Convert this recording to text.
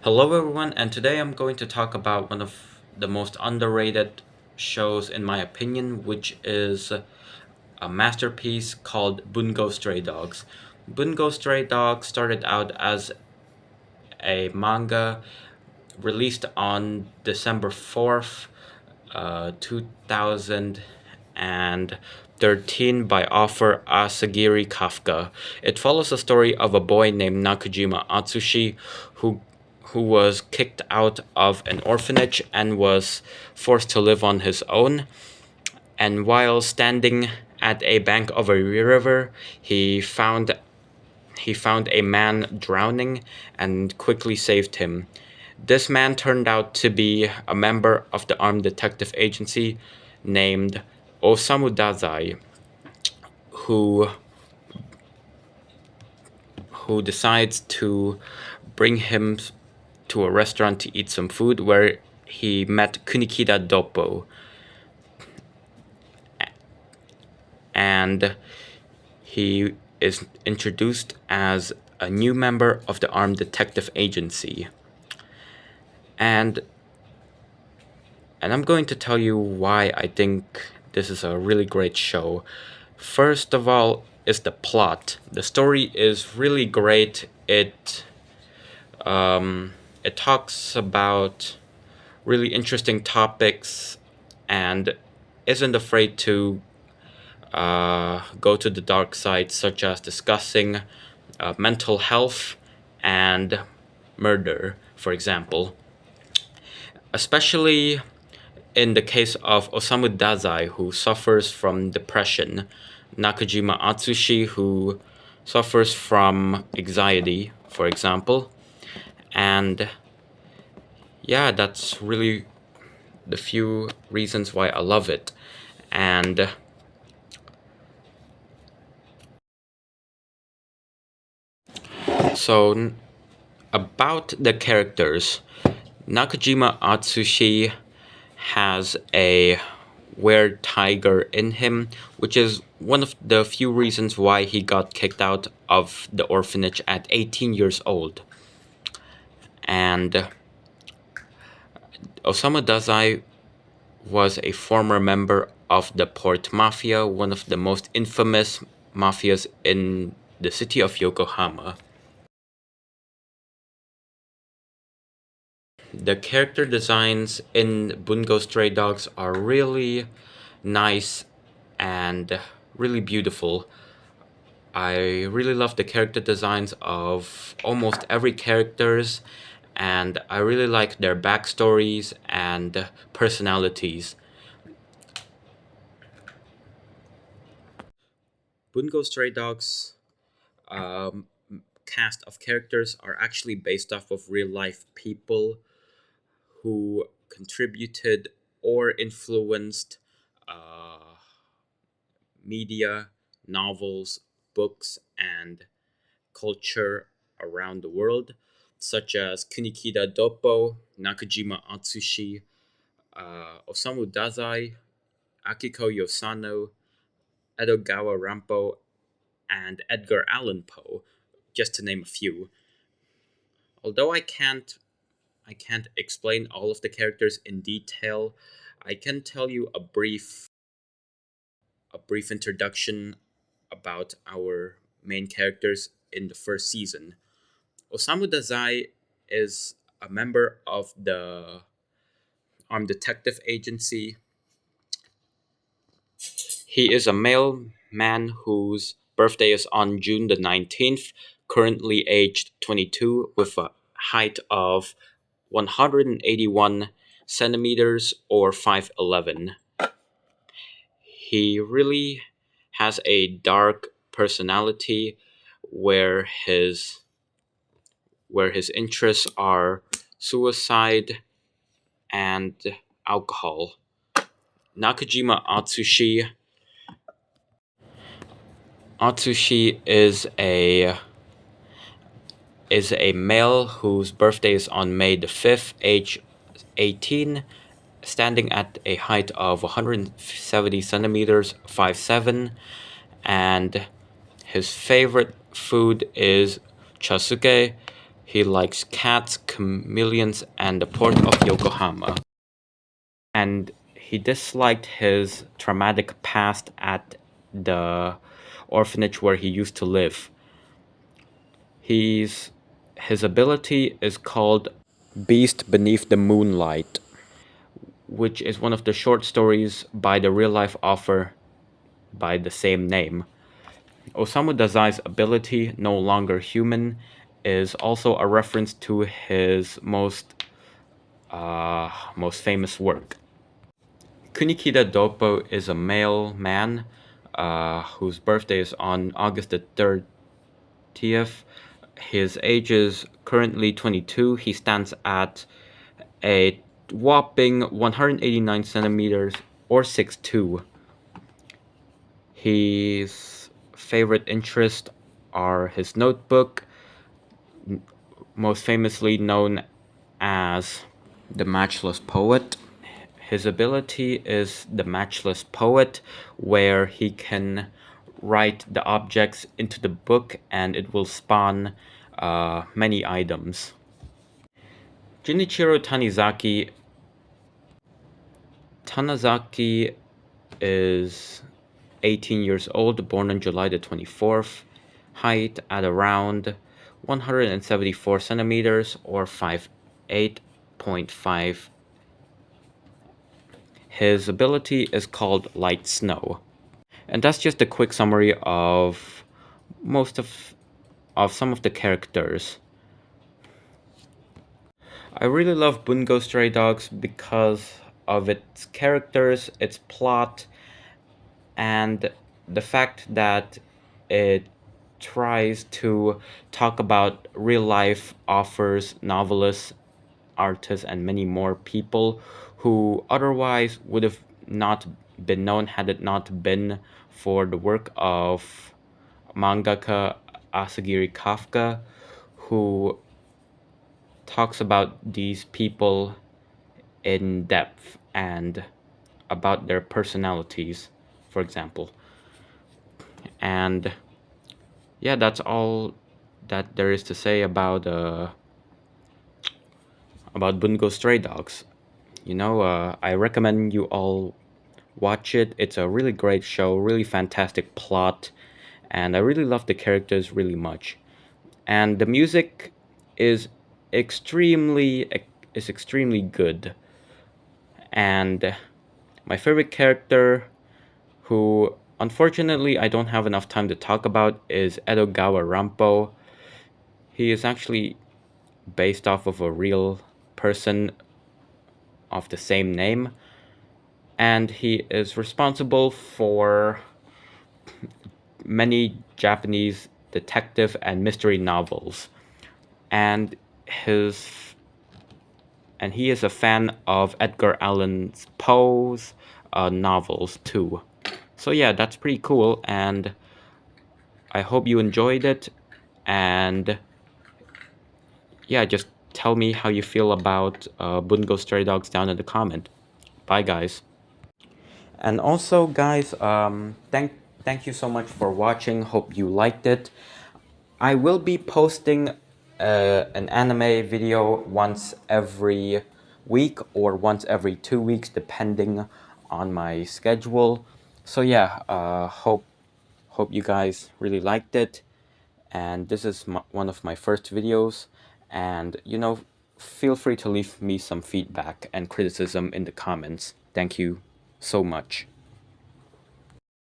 Hello, everyone, and today I'm going to talk about one of the most underrated shows, in my opinion, which is a masterpiece called Bungo Stray Dogs. Bungo Stray Dogs started out as a manga released on December 4th, 2013 by author Asagiri Kafka. It follows the story of a boy named Nakajima Atsushi who was kicked out of an orphanage and was forced to live on his own. And while standing at a bank of a river, he found a man drowning and quickly saved him. This man turned out to be a member of the armed detective agency named Osamu Dazai, who decides to bring him to a restaurant to eat some food where he met Kunikida Doppo, and he is introduced as a new member of the armed detective agency. And I'm going to tell you why I think this is a really great show. First of all, is the plot. The story is really great. It talks about really interesting topics and isn't afraid to go to the dark side, such as discussing mental health and murder, for example. Especially in the case of Osamu Dazai, who suffers from depression, Nakajima Atsushi, who suffers from anxiety, for example. And yeah, that's really the few reasons why I love it. And so, about the characters, Nakajima Atsushi has a weird tiger in him, which is one of the few reasons why he got kicked out of the orphanage at 18 years old. And Osamu Dazai was a former member of the Port Mafia, one of the most infamous mafias in the city of Yokohama. The character designs in Bungo Stray Dogs are really nice and really beautiful. I really love the character designs of almost every characters, and I really like their backstories and personalities. Bungo Stray Dogs um, cast of characters are actually based off of real life people who contributed or influenced uh, media, novels, books, and culture around the world, such as Kunikida Doppo, Nakajima Atsushi, Osamu Dazai, Akiko Yosano, Edogawa Rampo, and Edgar Allan Poe, just to name a few. Although I can't explain all of the characters in detail, I can tell you a brief introduction about our main characters in the first season. Osamu Dazai is a member of the armed detective agency. He is a male man whose birthday is on June the 19th, currently aged 22, with a height of 181 centimeters or 5'11". He really has a dark personality where his interests are suicide and alcohol. Nakajima Atsushi is a male whose birthday is on May the 5th, age 18, standing at a height of 170 centimeters, 5'7", and his favorite food is chasuke. He likes cats, chameleons, and the port of Yokohama. And he disliked his traumatic past at the orphanage where he used to live. His ability is called Beast Beneath the Moonlight, which is one of the short stories by the real life author by the same name. Osamu Dazai's ability, No Longer Human, is also a reference to his most famous work. Kunikida Dopo is a male man whose birthday is on August the 30th. His age is currently 22. He stands at a whopping 189 centimeters or 6'2". His favorite interests are his notebook, most famously known as the Matchless Poet. His ability is the Matchless Poet, where he can write the objects into the book and it will spawn many items. Junichiro Tanizaki is 18 years old, born on July the 24th, height at around 174 centimeters or 5'8.5". His ability is called Light Snow. And that's just a quick summary of most of some of the characters. I really love Bungo Stray Dogs because of its characters, its plot, and the fact that it tries to talk about real life authors, novelists, artists, and many more people who otherwise would have not been known had it not been for the work of mangaka Asagiri Kafka, who talks about these people in depth and about their personalities, for example. And yeah, that's all that there is to say about Bungo Stray Dogs. I recommend you all watch it. It's a really great show, really fantastic plot, and I really love the characters really much. And the music is extremely extremely good. And my favorite character, who unfortunately I don't have enough time to talk about, is Edogawa Rampo. He is actually based off of a real person of the same name, and he is responsible for many Japanese detective and mystery novels. And his and he is a fan of Edgar Allan Poe's novels too. So yeah, that's pretty cool, and I hope you enjoyed it. And yeah, just tell me how you feel about Bungo Stray Dogs down in the comment. Bye, guys. And also, guys, thank you so much for watching. Hope you liked it. I will be posting an anime video once every week or once every 2 weeks, depending on my schedule. So yeah, hope you guys really liked it. And this is one of my first videos. And feel free to leave me some feedback and criticism in the comments. Thank you so much.